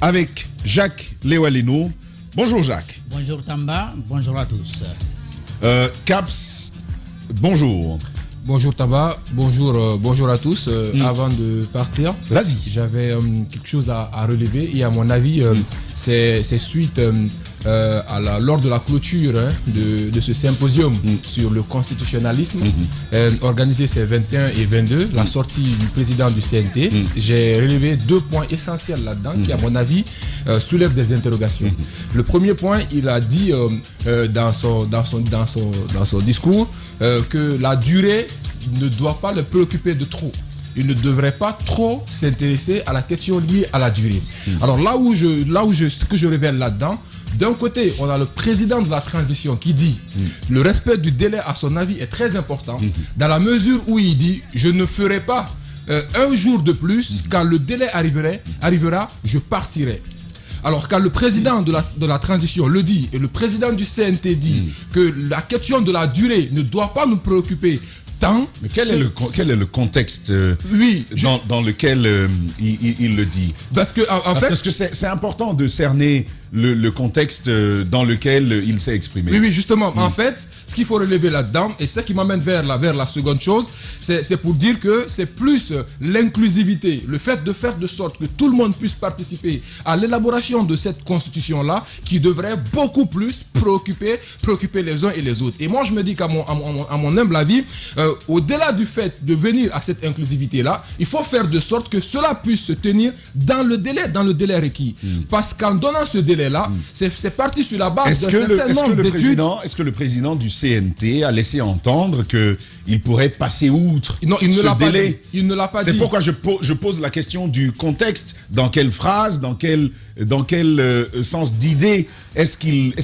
avec Jacques Lewaleno. Bonjour Jacques. Bonjour Tamba, bonjour à tous. Caps, bonjour. Bonjour Tamba, bonjour à tous. Avant de partir, j'avais quelque chose à relever et à mon avis, c'est suite lors de la clôture de ce symposium sur le constitutionnalisme organisé ces 21 et 22, la sortie du président du CNT. J'ai relevé 2 points essentiels là-dedans qui, à mon avis, soulèvent des interrogations. Le premier point, il a dit dans son discours que la durée ne doit pas le préoccuper de trop. Il ne devrait pas trop s'intéresser à la question liée à la durée. Alors ce que je révèle là-dedans, d'un côté, on a le président de la transition qui dit le respect du délai, à son avis, est très important, dans la mesure où il dit je ne ferai pas un jour de plus, quand le délai arrivera, je partirai. Alors quand le président de la transition le dit et le président du CNT dit que la question de la durée ne doit pas nous préoccuper tant. Mais quel est le contexte dans lequel il le dit? Parce que c'est important de cerner le contexte dans lequel il s'est exprimé. Oui, justement. En fait, ce qu'il faut relever là-dedans, et ce qui m'amène vers la seconde chose, c'est pour dire que c'est plus l'inclusivité, le fait de faire de sorte que tout le monde puisse participer à l'élaboration de cette constitution-là, qui devrait beaucoup plus préoccuper les uns et les autres. Et moi, je me dis qu'à mon humble avis, au-delà du fait de venir à cette inclusivité-là, il faut faire de sorte que cela puisse se tenir dans le délai requis. Parce qu'en donnant ce délai-là, c'est parti sur la base d'un certain nombre d'études. Est-ce que le président du CNT a laissé entendre qu'il pourrait passer outre ce délai? Il ne l'a pas dit. C'est pourquoi je pose la question du contexte. Dans quelle phrase, dans quel sens d'idée est-ce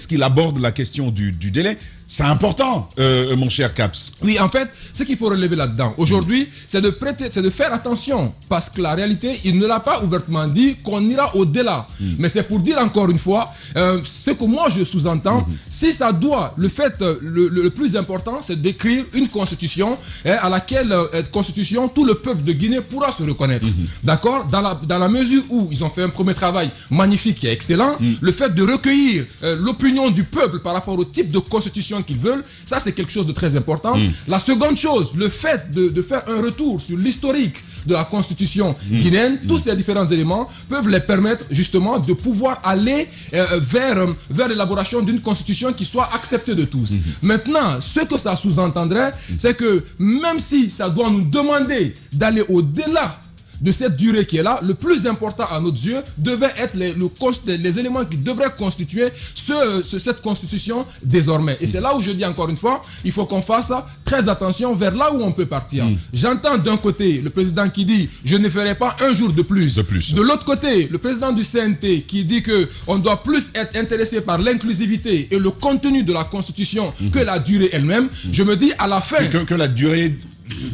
qu'il aborde la question du délai? C'est important, mon cher Caps. Oui, en fait, ce qu'il faut relever là-dedans, aujourd'hui, c'est de faire attention. Parce que la réalité, il ne l'a pas ouvertement dit qu'on ira au-delà. Mais c'est pour dire encore une fois, ce que moi je sous-entends, si ça doit, le plus important, c'est d'écrire une constitution à laquelle, constitution, tout le peuple de Guinée pourra se reconnaître. D'accord? Dans la mesure où ils ont fait un premier travail magnifique et excellent, le fait de recueillir l'opinion du peuple par rapport au type de constitution qu'ils veulent, ça c'est quelque chose de très important. La seconde chose, le fait de faire un retour sur l'historique de la constitution guinéenne, tous ces différents éléments peuvent les permettre justement de pouvoir aller vers l'élaboration d'une constitution qui soit acceptée de tous. Maintenant, ce que ça sous-entendrait, c'est que même si ça doit nous demander d'aller au-delà de cette durée qui est là, le plus important à nos yeux devait être les éléments qui devraient constituer cette constitution désormais. Et c'est là où je dis encore une fois, il faut qu'on fasse très attention vers là où on peut partir. J'entends d'un côté le président qui dit je ne ferai pas un jour de plus. De l'autre côté, le président du CNT qui dit qu'on doit plus être intéressé par l'inclusivité et le contenu de la constitution que la durée elle-même. Je me dis à la fin... Que la durée...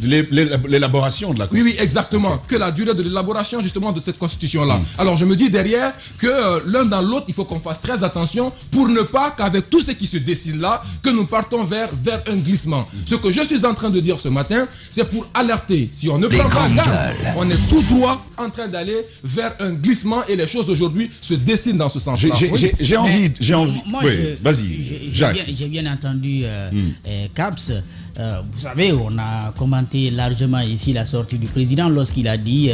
l'élaboration de la Constitution. Oui, exactement. Que la durée de l'élaboration justement de cette Constitution-là. Alors je me dis derrière que l'un dans l'autre, il faut qu'on fasse très attention pour ne pas qu'avec tout ce qui se dessine là, que nous partons vers un glissement. Ce que je suis en train de dire ce matin, c'est pour alerter. Si on ne prend pas garde, on est tout droit en train d'aller vers un glissement et les choses aujourd'hui se dessinent dans ce sens-là. J'ai envie. Moi, vas-y, Jacques. J'ai bien entendu Caps. Vous savez, on a commenté largement ici la sortie du président lorsqu'il a dit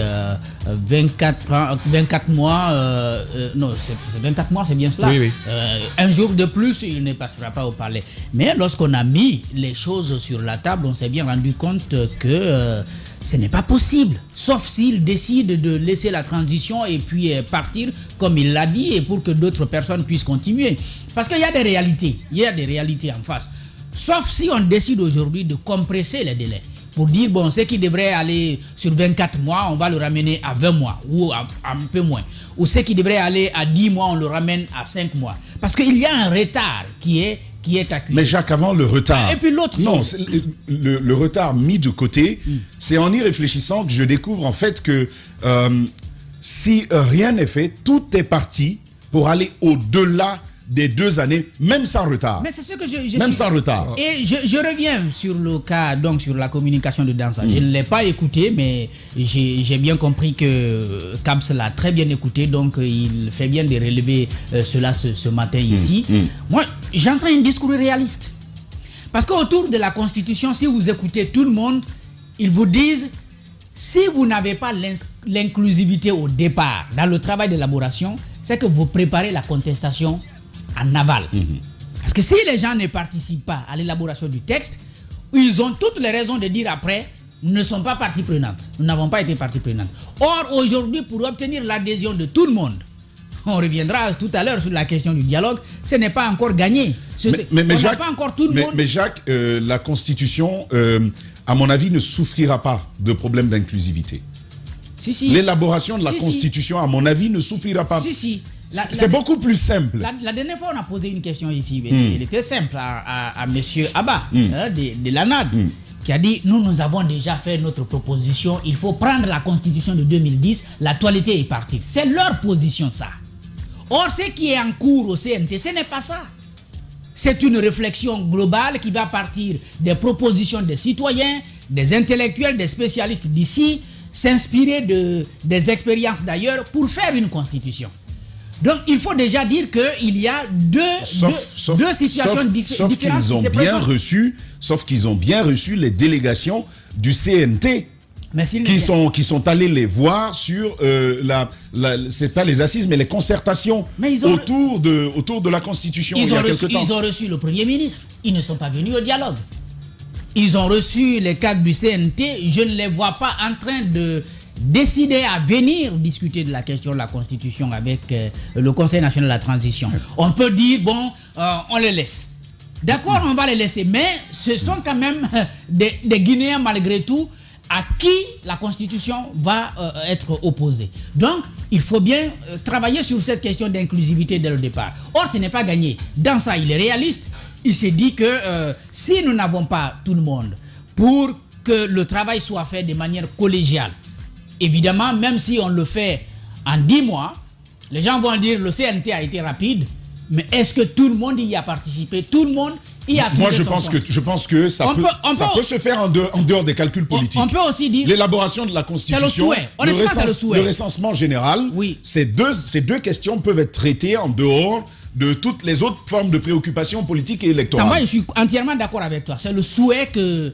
24 mois, non, c'est 24 mois, c'est bien cela. Oui. Un jour de plus, il ne passera pas au palais. Mais lorsqu'on a mis les choses sur la table, on s'est bien rendu compte que ce n'est pas possible, sauf s'il décide de laisser la transition et puis partir comme il l'a dit et pour que d'autres personnes puissent continuer. Parce qu'il y a des réalités en face. Sauf si on décide aujourd'hui de compresser les délais. Pour dire, bon, ce qui devrait aller sur 24 mois, on va le ramener à 20 mois ou à un peu moins. Ou ce qui devrait aller à 10 mois, on le ramène à 5 mois. Parce qu'il y a un retard qui est accusé. Mais Jacques, avant le retard... Et puis l'autre... Non, le retard mis de côté, c'est en y réfléchissant que je découvre en fait que si rien n'est fait, tout est parti pour aller au-delà des 2 années, même sans retard. Mais c'est ce que sans retard. Et je reviens sur le cas, donc sur la communication de Dansa. Je ne l'ai pas écouté, mais j'ai bien compris que Kabs l'a très bien écouté, donc il fait bien de relever cela ce matin ici. Moi, j'entends un discours réaliste. Parce qu'autour de la Constitution, si vous écoutez tout le monde, ils vous disent, si vous n'avez pas l'inclusivité au départ, dans le travail d'élaboration, c'est que vous préparez la contestation en aval. Parce que si les gens ne participent pas à l'élaboration du texte, ils ont toutes les raisons de dire après, ne sont pas partie prenante. Nous n'avons pas été partie prenante. Or, aujourd'hui, pour obtenir l'adhésion de tout le monde, on reviendra tout à l'heure sur la question du dialogue, ce n'est pas encore gagné. Mais Jacques, pas encore tout le monde. Mais Jacques, la Constitution, à mon avis, ne souffrira pas de problème d'inclusivité. Si. L'élaboration de la Constitution, à mon avis, ne souffrira pas. C'est beaucoup plus simple. La dernière fois, on a posé une question ici. Elle était simple à M. Abba de l'ANAD, qui a dit, nous avons déjà fait notre proposition, il faut prendre la Constitution de 2010, la toiletée est partie. C'est leur position, ça. Or, ce qui est en cours au CNT, ce n'est pas ça. C'est une réflexion globale qui va partir des propositions des citoyens, des intellectuels, des spécialistes d'ici, s'inspirer des expériences d'ailleurs pour faire une constitution. Donc, il faut déjà dire qu'il y a deux situations différentes. Sauf qu'ils ont bien reçu les délégations du CNT. Qui sont allés les voir sur c'est pas les assises, mais les concertations autour de la Constitution il y a quelque temps. Ils ont reçu le Premier ministre. Ils ne sont pas venus au dialogue. Ils ont reçu les cadres du CNT. Je ne les vois pas en train de décider à venir discuter de la question de la Constitution avec le Conseil national de la transition. On peut dire, bon, on les laisse. D'accord, on va les laisser. Mais ce sont quand même des Guinéens malgré tout, à qui la Constitution va être opposée. Donc, il faut bien travailler sur cette question d'inclusivité dès le départ. Or, ce n'est pas gagné. Dans ça, il est réaliste. Il s'est dit que si nous n'avons pas tout le monde pour que le travail soit fait de manière collégiale, évidemment, même si on le fait en 10 mois, les gens vont dire le CNT a été rapide, mais est-ce que tout le monde y a participé? Tout le monde y a trouvé. Moi, je pense que ça peut se faire en dehors des calculs politiques. On peut aussi dire l'élaboration de la Constitution, le recensement général. Oui. Ces deux questions peuvent être traitées en dehors de toutes les autres formes de préoccupations politiques et électorales. Moi, je suis entièrement d'accord avec toi. C'est le souhait que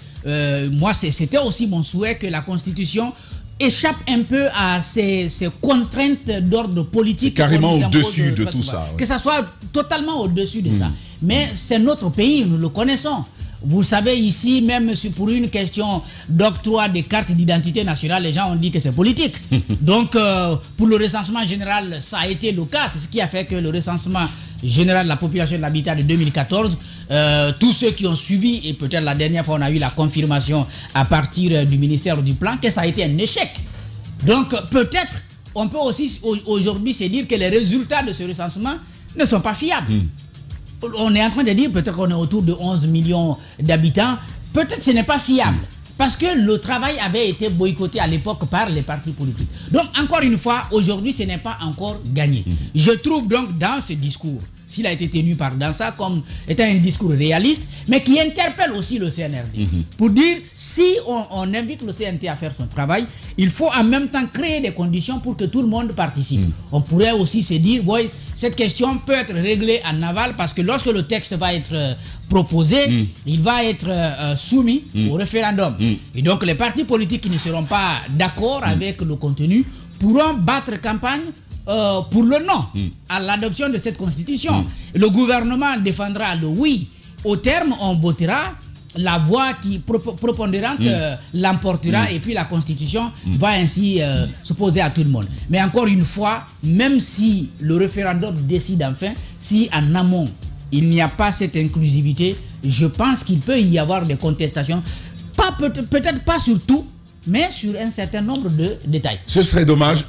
moi, c'était aussi mon souhait que la Constitution échappe un peu à ces contraintes d'ordre politique. Carrément au-dessus de tout ça. Que ça soit totalement au-dessus de ça. Mais c'est notre pays, nous le connaissons. Vous savez, ici, même pour une question d'octroi des cartes d'identité nationale, les gens ont dit que c'est politique. Donc, pour le recensement général, ça a été le cas. C'est ce qui a fait que le recensement général de la population de l'habitat de 2014, tous ceux qui ont suivi, et peut-être la dernière fois, on a eu la confirmation à partir du ministère du Plan, que ça a été un échec. Donc, peut-être, on peut aussi aujourd'hui se dire que les résultats de ce recensement ne sont pas fiables. On est en train de dire peut-être qu'on est autour de 11 millions d'habitants. Peut-être que ce n'est pas fiable. Parce que le travail avait été boycotté à l'époque par les partis politiques. Donc, encore une fois, aujourd'hui, ce n'est pas encore gagné. Je trouve donc dans ce discours, s'il a été tenu par Dansa comme étant un discours réaliste, mais qui interpelle aussi le CNRD. Pour dire, si on invite le CNT à faire son travail, il faut en même temps créer des conditions pour que tout le monde participe. On pourrait aussi se dire, boys, cette question peut être réglée en aval parce que lorsque le texte va être proposé, il va être soumis au référendum. Et donc les partis politiques qui ne seront pas d'accord avec le contenu pourront battre campagne pour le non à l'adoption de cette constitution. Le gouvernement défendra le oui. Au terme, on votera. La voix qui prépondérante l'emportera et puis la constitution va ainsi s'opposer à tout le monde. Mais encore une fois, même si le référendum décide enfin, si en amont il n'y a pas cette inclusivité, je pense qu'il peut y avoir des contestations, peut-être pas sur tout, mais sur un certain nombre de détails. Ce serait dommage,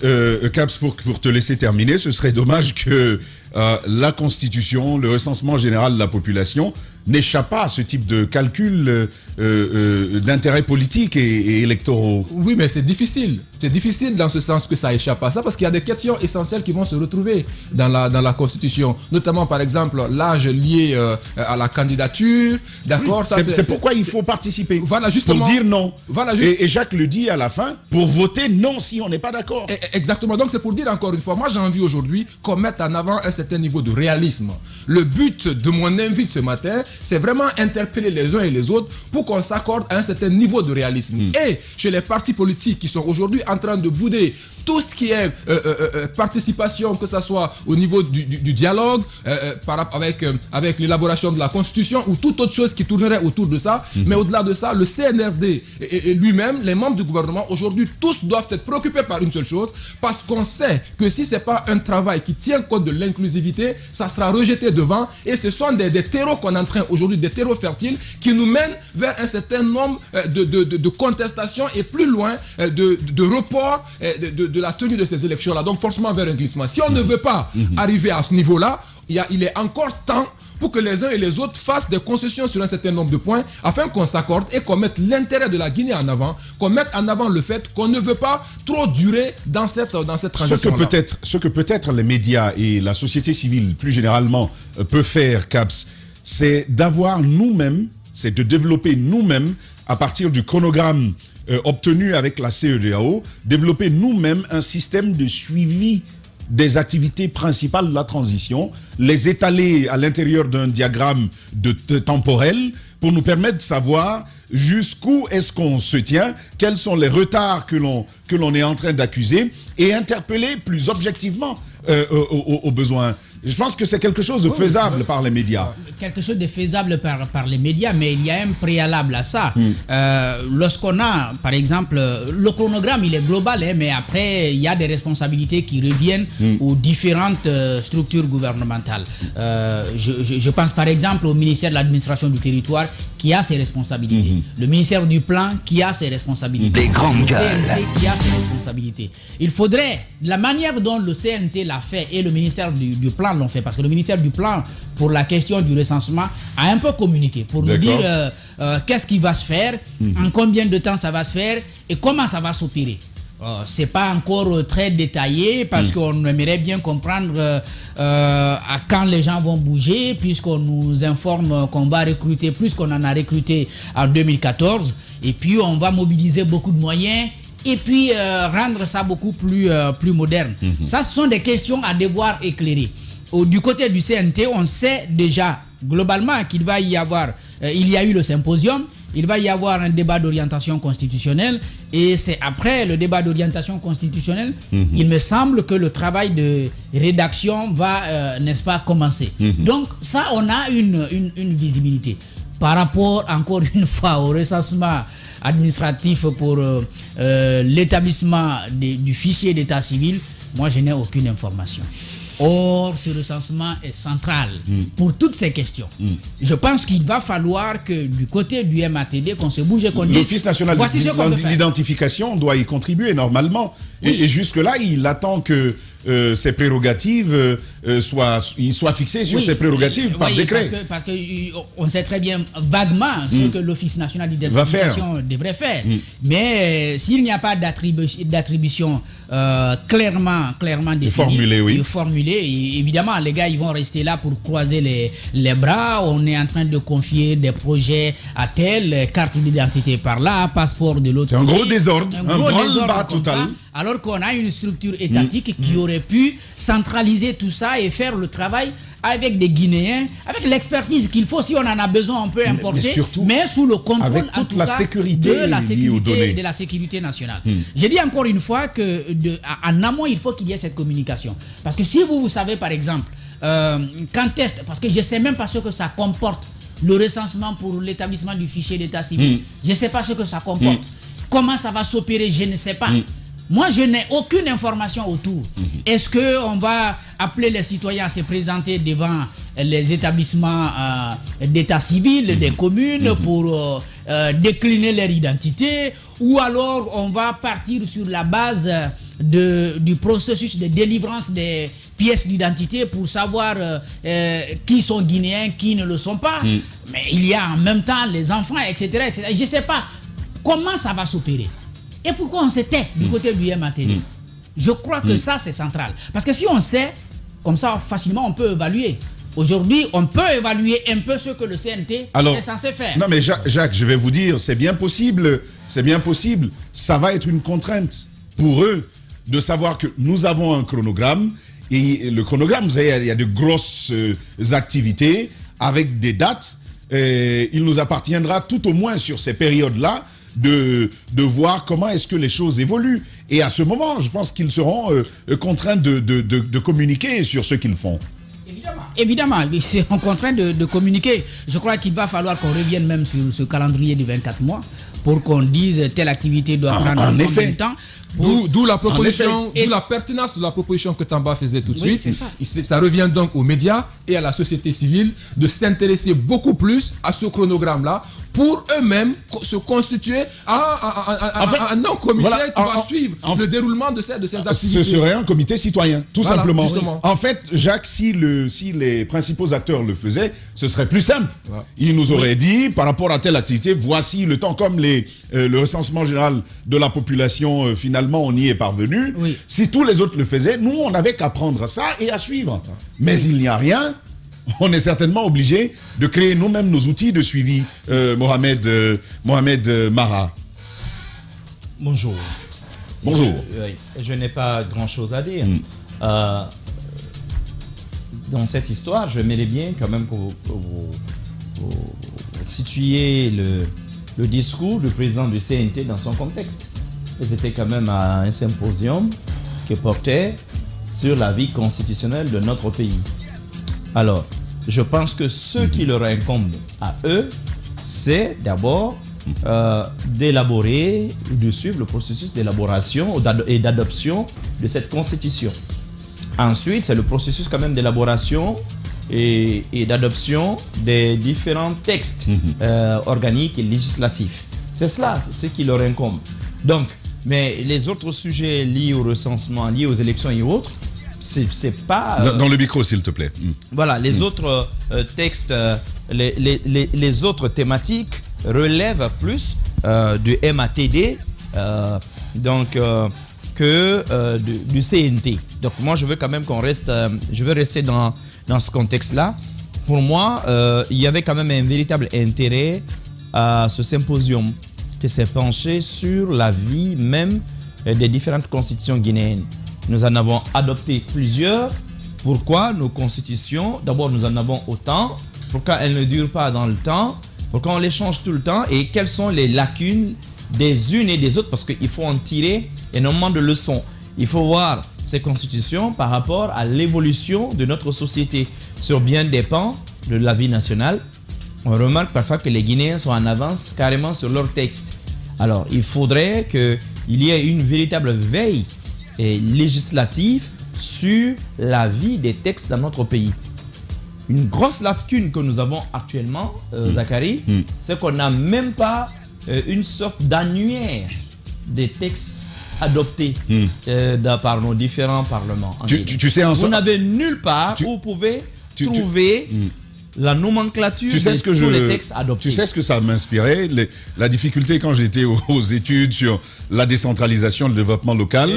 Kabs, pour te laisser terminer, ce serait dommage que la Constitution, le recensement général de la population n'échappe pas à ce type de calcul d'intérêts politiques et électoraux. Oui, mais c'est difficile. C'est difficile dans ce sens que ça échappe à ça, parce qu'il y a des questions essentielles qui vont se retrouver dans la Constitution. Notamment, par exemple, l'âge lié à la candidature. D'accord, oui, c'est pourquoi il faut participer. Voilà, justement. Pour dire non. Voilà, et Jacques le dit à la fin, pour voter non si on n'est pas d'accord. Exactement. Donc, c'est pour dire encore une fois, moi j'ai envie aujourd'hui qu'on mette en avant un certain niveau de réalisme. Le but de mon invite ce matin, c'est vraiment interpeller les uns et les autres pour qu'on s'accorde à un certain niveau de réalisme. Et chez les partis politiques qui sont aujourd'hui en train de bouder tout ce qui est participation, que ce soit au niveau du dialogue, avec l'élaboration de la Constitution ou toute autre chose qui tournerait autour de ça. Mais au-delà de ça, le CNRD et lui-même, les membres du gouvernement, aujourd'hui, tous doivent être préoccupés par une seule chose, parce qu'on sait que si ce n'est pas un travail qui tient compte de l'inclusivité, ça sera rejeté devant, et ce sont des terreaux qu'on est en train aujourd'hui, des terreaux fertiles, qui nous mènent vers un certain nombre de contestations et plus loin de report de la tenue de ces élections-là. Donc forcément vers un glissement. Si on ne veut pas arriver à ce niveau-là, il est encore temps pour que les uns et les autres fassent des concessions sur un certain nombre de points, afin qu'on s'accorde et qu'on mette l'intérêt de la Guinée en avant, qu'on mette en avant le fait qu'on ne veut pas trop durer dans cette transition-là. Ce que peut-être les médias et la société civile plus généralement peut faire, Caps, c'est d'avoir nous-mêmes, c'est de développer nous-mêmes, à partir du chronogramme obtenu avec la CEDEAO, développer nous-mêmes un système de suivi des activités principales de la transition, les étaler à l'intérieur d'un diagramme temporel pour nous permettre de savoir jusqu'où est-ce qu'on se tient, quels sont les retards que l'on est en train d'accuser, et interpeller plus objectivement aux besoins. Je pense que c'est quelque chose de faisable par les médias. Quelque chose de faisable par les médias, mais il y a un préalable à ça. Lorsqu'on a, par exemple, le chronogramme, il est global, mais après, il y a des responsabilités qui reviennent aux différentes structures gouvernementales. Je pense par exemple au ministère de l'administration du territoire qui a ses responsabilités. Le ministère du plan qui a ses responsabilités. Des grandes gueules. Le CNT qui a ses responsabilités. Il faudrait, la manière dont le CNT l'a fait et le ministère du plan l'ont fait, parce que le ministère du plan, pour la question du recensement, a un peu communiqué pour nous dire qu'est-ce qui va se faire, en combien de temps ça va se faire et comment ça va s'opérer. C'est pas encore très détaillé, parce qu'on aimerait bien comprendre à quand les gens vont bouger, puisqu'on nous informe qu'on va recruter plus qu'on en a recruté en 2014, et puis on va mobiliser beaucoup de moyens et puis rendre ça beaucoup plus moderne. Ça, ce sont des questions à devoir éclairer. Du côté du CNT, on sait déjà globalement qu'il va y avoir, il y a eu le symposium, il va y avoir un débat d'orientation constitutionnelle, et c'est après le débat d'orientation constitutionnelle, il me semble que le travail de rédaction va, n'est-ce pas, commencer. Donc ça, on a une visibilité. Par rapport, encore une fois, au recensement administratif pour l'établissement du fichier d'état civil, moi je n'ai aucune information. Or, ce recensement est central pour toutes ces questions. Je pense qu'il va falloir que du côté du MATD, qu'on se bouge et qu'on dise... L'Office national de l'identification doit y contribuer normalement. Oui. Et jusque-là, il attend que ses prérogatives soient fixées sur ses prérogatives par décret. Parce qu'on sait très bien vaguement ce que l'Office national d'identification devrait faire. Mais s'il n'y a pas d'attribution clairement définie, formulée, évidemment, les gars, ils vont rester là pour croiser les bras. On est en train de confier des projets à tel, carte d'identité par là, passeport de l'autre. C'est un gros désordre, un branle-bas total. Alors qu'on a une structure étatique qui aurait pu centraliser tout ça et faire le travail avec des Guinéens, avec l'expertise qu'il faut, si on en a besoin, on peut importer, mais sous le contrôle avec toute la sécurité de la sécurité nationale. J'ai dit encore une fois que en amont, il faut qu'il y ait cette communication. Parce que si vous savez, par exemple, quand est-ce, parce que je ne sais même pas ce que ça comporte, le recensement pour l'établissement du fichier d'état civil, je ne sais pas ce que ça comporte. Comment ça va s'opérer, je ne sais pas. Moi, je n'ai aucune information autour. Est-ce qu'on va appeler les citoyens à se présenter devant les établissements d'état civil des communes pour décliner leur identité, ou alors on va partir sur la base du processus de délivrance des pièces d'identité pour savoir qui sont guinéens, qui ne le sont pas. Mais il y a en même temps les enfants, etc. etc. Je ne sais pas comment ça va s'opérer. Et pourquoi on se tait du côté du MATD. Je crois que ça, c'est central. Parce que si on sait, comme ça, facilement, on peut évaluer. Aujourd'hui, on peut évaluer un peu ce que le CNT est censé faire. Non, mais Jacques, je vais vous dire, c'est bien possible. Ça va être une contrainte pour eux de savoir que nous avons un chronogramme. Et le chronogramme, vous savez, il y a de grosses activités avec des dates. Il nous appartiendra tout au moins sur ces périodes-là de voir comment est-ce que les choses évoluent. Et à ce moment, je pense qu'ils seront contraints de communiquer sur ce qu'ils font. Évidemment, ils sont contraints de communiquer. Je crois qu'il va falloir qu'on revienne même sur ce calendrier de 24 mois pour qu'on dise telle activité doit prendre en effet de temps. D'où la proposition, d'où la pertinence de la proposition que Tamba faisait tout de suite. Ça revient donc aux médias et à la société civile de s'intéresser beaucoup plus à ce chronogramme-là pour eux-mêmes se constituer un non-comité qui va suivre le déroulement de ces activités. Ce serait un comité citoyen, tout simplement. Justement. En fait, Jacques, si les principaux acteurs le faisaient, ce serait plus simple. Ils nous auraient dit, par rapport à telle activité, voici le temps, comme le recensement général de la population, finalement, on y est parvenu. Si tous les autres le faisaient, nous, on n'avait qu'à prendre ça et à suivre. Mais il n'y a rien. On est certainement obligé de créer nous-mêmes nos outils de suivi. Mohamed Mara. Bonjour. Bonjour. Je n'ai pas grand-chose à dire. Dans cette histoire, je m'aimerais bien quand même que vous situiez le discours du président du CNT dans son contexte. C'était quand même à un symposium qui portait sur la vie constitutionnelle de notre pays. Alors, je pense que ce qui leur incombe à eux, c'est d'abord d'élaborer, de suivre le processus d'élaboration et d'adoption de cette constitution. Ensuite, c'est le processus quand même d'élaboration et d'adoption des différents textes organiques et législatifs. C'est cela, ce qui leur incombe. Donc, mais les autres sujets liés au recensement, liés aux élections et autres, c'est pas... Dans le micro, s'il te plaît. Voilà, les autres textes, les autres thématiques relèvent plus du MATD que du CNT. Donc moi, je veux quand même qu'on reste... je veux rester dans ce contexte-là. Pour moi, il y avait quand même un véritable intérêt à ce symposium qui s'est penché sur la vie même des différentes constitutions guinéennes. Nous en avons adopté plusieurs. Pourquoi nos constitutions, d'abord nous en avons autant, pourquoi elles ne durent pas dans le temps, pourquoi on les change tout le temps et quelles sont les lacunes des unes et des autres, parce qu'il faut en tirer énormément de leçons. Il faut voir ces constitutions par rapport à l'évolution de notre société sur bien des pans de la vie nationale. On remarque parfois que les Guinéens sont en avance carrément sur leurs textes. Alors il faudrait qu'il y ait une véritable veille législative sur la vie des textes dans notre pays. Une grosse lacune que nous avons actuellement, Zachary, c'est qu'on n'a même pas une sorte d'annuaire des textes adoptés par nos différents parlements. Tu sais, vous n'avez nulle part où vous pouvez trouver la nomenclature de tous les textes adoptés. Tu sais ce que ça m'inspirait, la difficulté quand j'étais aux études sur la décentralisation, le développement local,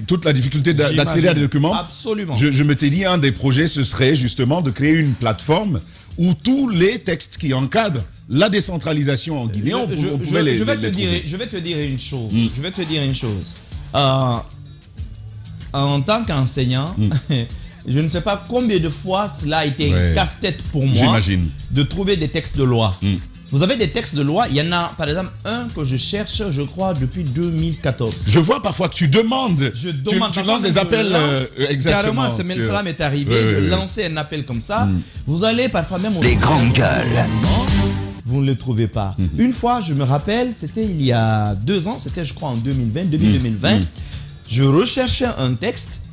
toute la difficulté d'accéder à des documents. Absolument. Je m'étais dit, un des projets, ce serait justement de créer une plateforme où tous les textes qui encadrent la décentralisation en Guinée, on pouvait les trouver. Je vais te dire une chose. Je vais te dire une chose. En tant qu'enseignant, je ne sais pas combien de fois cela a été un casse-tête pour moi de trouver des textes de loi. Vous avez des textes de loi, il y en a par exemple un que je cherche, je crois, depuis 2014. Je vois parfois que tu demandes, tu lances des appels. Exactement. Carrément, cela m'est arrivé de lancer un appel comme ça. Vous allez parfois même... Les grandes gueules. Vous ne le trouvez pas. Une fois, je me rappelle, c'était il y a 2 ans, c'était je crois en 2020, je recherchais un texte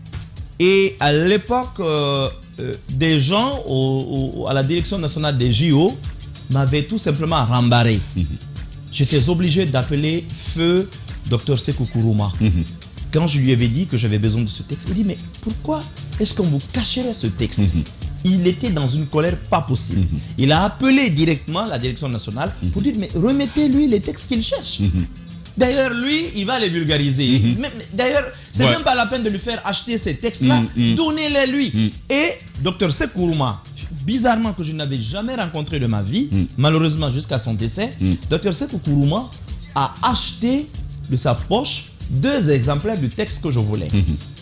et à l'époque, des gens à la direction nationale des JO m'avaient tout simplement rembarré. J'étais obligé d'appeler feu Dr Sékou Kourouma. Quand je lui avais dit que j'avais besoin de ce texte, il dit mais pourquoi est-ce qu'on vous cacherait ce texte? Il était dans une colère pas possible. Il a appelé directement la direction nationale pour dire mais remettez-lui les textes qu'il cherche. D'ailleurs, lui, il va les vulgariser. D'ailleurs, c'est même pas la peine de lui faire acheter ces textes-là. Donnez-les lui. Et Dr Sekourouma, bizarrement que je n'avais jamais rencontré de ma vie, malheureusement jusqu'à son décès, Dr Sekourouma a acheté de sa poche 2 exemplaires du texte que je voulais.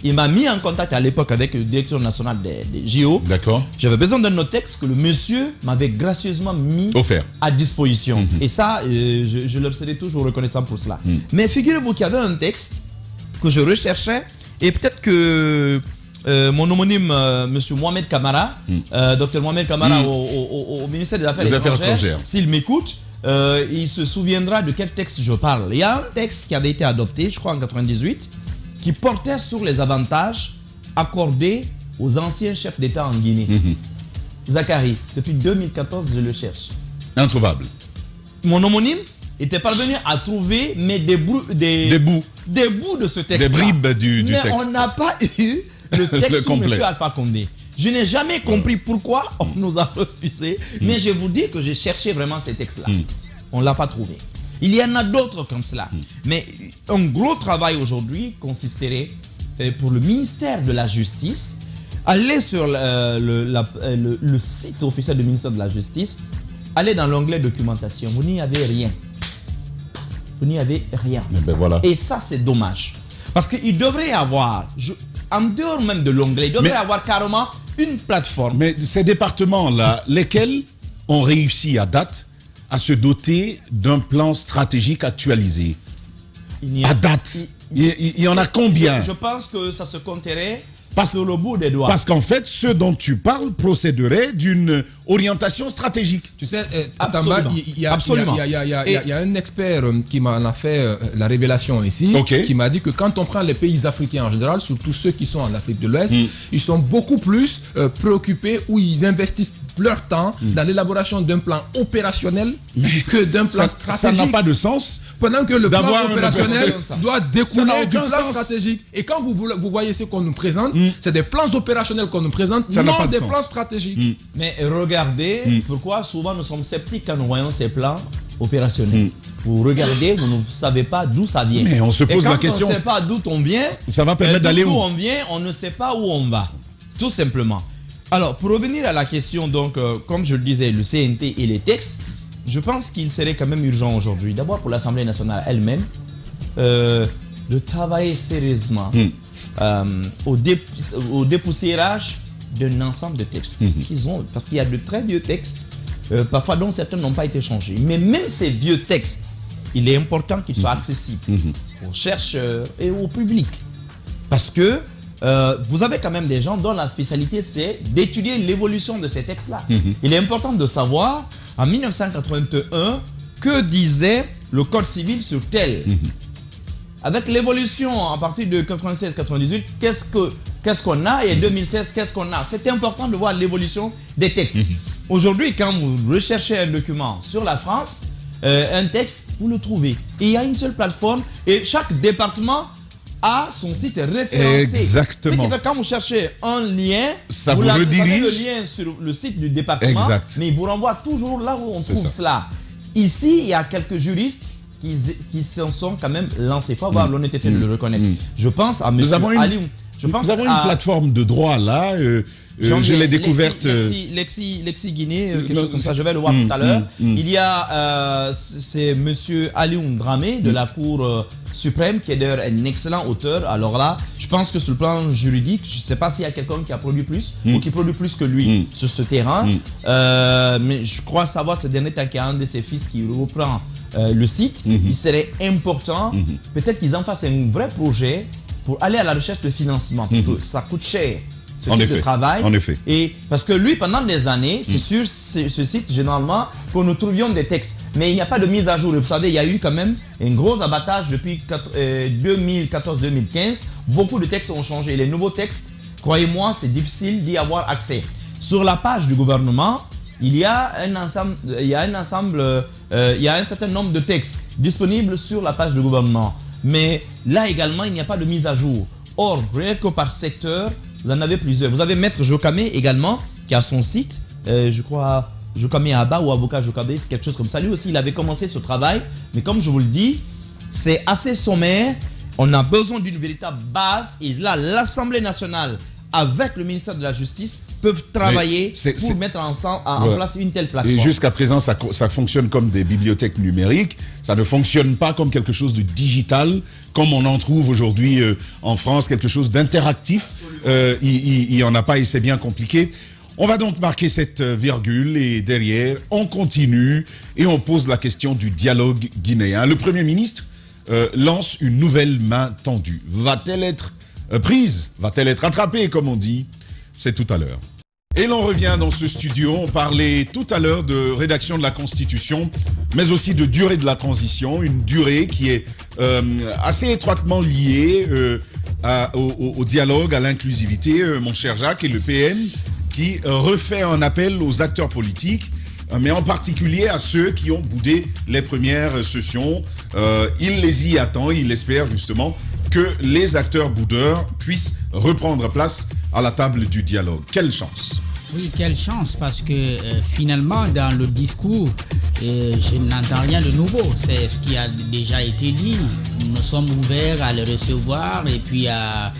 Il m'a mis en contact à l'époque avec le directeur national des JO. D'accord. J'avais besoin d'un autre texte que le monsieur m'avait gracieusement mis à disposition. Et ça, je leur serai toujours reconnaissant pour cela. Mais figurez-vous qu'il y avait un texte que je recherchais et peut-être que mon homonyme, monsieur Mohamed Kamara, docteur Mohamed Kamara au ministère des Affaires étrangères, s'il m'écoute, il se souviendra de quel texte je parle. Il y a un texte qui avait été adopté, je crois en 98, qui portait sur les avantages accordés aux anciens chefs d'État en Guinée. Zachary, depuis 2014, je le cherche. Introuvable. Mon homonyme était parvenu à trouver mais des bouts de ce texte. Des bribes du texte. Mais on n'a pas eu le texte sur M. Alpha Condé. Je n'ai jamais compris pourquoi on nous a refusé, mais je vous dis que j'ai cherché vraiment ces textes-là. On ne l'a pas trouvé. Il y en a d'autres comme cela. Mais un gros travail aujourd'hui consisterait pour le ministère de la Justice, aller sur le site officiel du ministère de la Justice, aller dans l'onglet documentation. Vous n'y avez rien. Vous n'y avez rien. Et ça, c'est dommage. Parce qu'il devrait y avoir, en dehors même de l'onglet, il devrait y avoir carrément une plateforme. Mais ces départements-là, lesquels ont réussi à date à se doter d'un plan stratégique actualisé? À date, il y en a combien? Je pense que ça se compterait sur le bout des doigts. Parce qu'en fait, ce dont tu parles procéderait d'une orientation stratégique. Tu sais, Tamba, il y a un expert qui m'en a fait la révélation ici, qui m'a dit que quand on prend les pays africains en général, surtout ceux qui sont en Afrique de l'Ouest, ils sont beaucoup plus préoccupés, où ils investissent leur temps dans l'élaboration d'un plan opérationnel que d'un plan stratégique. Ça n'a pas de sens. Pendant que le plan opérationnel doit découler du plan stratégique. Et quand vous voyez ce qu'on nous présente, c'est des plans opérationnels qu'on nous présente, non des plans stratégiques. Mais regardez pourquoi souvent nous sommes sceptiques quand nous voyons ces plans opérationnels. Vous regardez, vous ne savez pas d'où ça vient. Mais on se pose la question. On ne sait pas d'où on vient. Ça va permettre d'aller où? D'où on vient, on ne sait pas où on va. Tout simplement. Alors, pour revenir à la question, donc, comme je le disais, le CNT et les textes, je pense qu'il serait quand même urgent aujourd'hui, d'abord pour l'Assemblée nationale elle-même, de travailler sérieusement au dépoussiérage d'un ensemble de textes qu'ils ont, parce qu'il y a de très vieux textes, parfois dont certains n'ont pas été changés. Mais même ces vieux textes, il est important qu'ils soient accessibles aux chercheurs et au public. Parce que vous avez quand même des gens dont la spécialité c'est d'étudier l'évolution de ces textes-là. Il est important de savoir, en 1981, que disait le Code civil sur tel. Avec l'évolution à partir de 96-98, qu'est-ce qu'on a, et 2016, qu'est-ce qu'on a. C'est important de voir l'évolution des textes. Aujourd'hui, quand vous recherchez un document sur la France, un texte, vous le trouvez. Et il y a une seule plateforme et chaque département a son site référencé. Exactement. Ce qui fait que quand vous cherchez un lien, ça vous redirige le lien sur le site du département, mais il vous renvoie toujours là où on trouve cela. Ici, il y a quelques juristes qui s'en sont quand même lancés. Il faut avoir l'honnêteté de le reconnaître. Je pense à M. Ali. Nous avons une plateforme de droit là. Je l'ai découverte. Lexi Guinée, quelque chose comme ça, je vais le voir tout à l'heure. Il y a, c'est M. Alioune Dramé de la Cour suprême, qui est d'ailleurs un excellent auteur. Alors là, je pense que sur le plan juridique, je ne sais pas s'il y a quelqu'un qui a produit plus ou qui produit plus que lui sur ce terrain. Mais je crois savoir ces derniers temps qu'il y a un de ses fils qui reprend le site. Il serait important, peut-être qu'ils en fassent un vrai projet pour aller à la recherche de financement, parce que ça coûte cher. Ce type de travail. En effet. Et parce que lui, pendant des années, c'est sur ce site, généralement, que nous trouvions des textes. Mais il n'y a pas de mise à jour. Et vous savez, il y a eu quand même un gros abattage depuis 2014-2015. Beaucoup de textes ont changé. Et les nouveaux textes, croyez-moi, c'est difficile d'y avoir accès. Sur la page du gouvernement, il y a un certain nombre de textes disponibles sur la page du gouvernement. Mais là également, il n'y a pas de mise à jour. Or, rien que par secteur, vous en avez plusieurs. Vous avez Maître Jokame également, qui a son site, je crois, Jokame Abba ou Avocat Jokame, c'est quelque chose comme ça. Lui aussi, il avait commencé ce travail, mais comme je vous le dis, c'est assez sommaire. On a besoin d'une véritable base, et là, l'Assemblée nationale, avec le ministère de la Justice, peuvent travailler pour mettre en place une telle plateforme. Et jusqu'à présent, ça fonctionne comme des bibliothèques numériques. Ça ne fonctionne pas comme quelque chose de digital, comme on en trouve aujourd'hui en France, quelque chose d'interactif. Il n'y en a pas et c'est bien compliqué. On va donc marquer cette virgule et derrière, on continue et on pose la question du dialogue guinéen. Le Premier ministre lance une nouvelle main tendue. Va-t-elle être prise? Va-t-elle être attrapée, comme on dit? C'est tout à l'heure. Et l'on revient dans ce studio. On parlait tout à l'heure de rédaction de la Constitution, mais aussi de durée de la transition. Une durée qui est assez étroitement liée au dialogue, à l'inclusivité, mon cher Jacques, et le PM qui refait un appel aux acteurs politiques, mais en particulier à ceux qui ont boudé les premières sessions. Il les y attend, il espère justement que les acteurs boudeurs puissent reprendre place à la table du dialogue. Quelle chance! Oui, quelle chance, parce que finalement, dans le discours, je n'entends rien de nouveau. C'est ce qui a déjà été dit. Nous sommes ouverts à le recevoir et puis à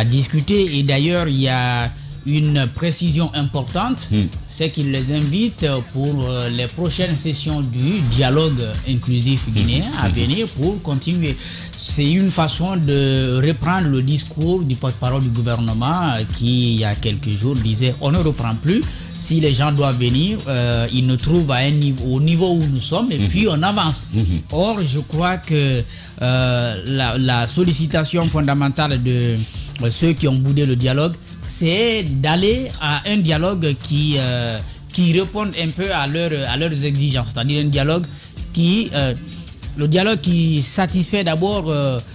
discuter. Et d'ailleurs, il y a une précision importante, c'est qu'il les invite pour les prochaines sessions du dialogue inclusif guinéen à venir pour continuer. C'est une façon de reprendre le discours du porte-parole du gouvernement qui, il y a quelques jours, disait on ne reprend plus. Si les gens doivent venir, ils nous trouvent au niveau où nous sommes et puis on avance. Or, je crois que la sollicitation fondamentale de ceux qui ont boudé le dialogue, c'est d'aller à un dialogue qui réponde un peu à leurs exigences, c'est-à-dire un dialogue le dialogue qui satisfait d'abord,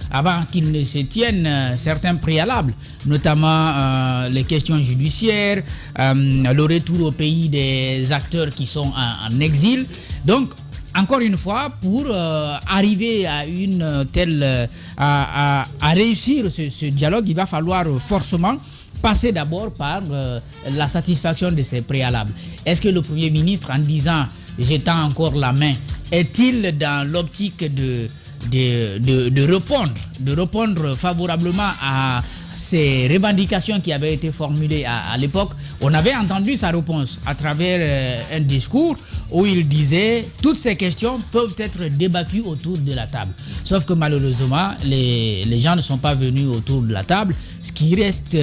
avant qu'il ne se tienne, certains préalables, notamment les questions judiciaires, le retour au pays des acteurs qui sont en exil. Donc, encore une fois, pour arriver à à réussir ce dialogue, il va falloir forcément passer d'abord par la satisfaction de ces préalables. Est-ce que le Premier ministre, en disant « j'étends encore la main », est-il dans l'optique de répondre favorablement à ces revendications qui avaient été formulées à l'époque? On avait entendu sa réponse à travers un discours où il disait toutes ces questions peuvent être débattues autour de la table. Sauf que malheureusement, les gens ne sont pas venus autour de la table, ce qui reste,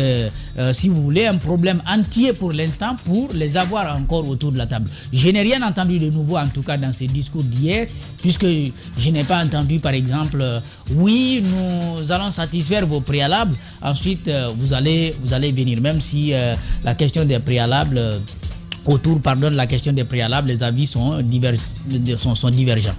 si vous voulez, un problème entier pour l'instant pour les avoir encore autour de la table. Je n'ai rien entendu de nouveau, en tout cas dans ces discours d'hier, puisque je n'ai pas entendu, par exemple, oui, nous allons satisfaire vos préalables, ensuite vous allez venir, même si la question des préalables, la question des préalables, les avis sont divergents.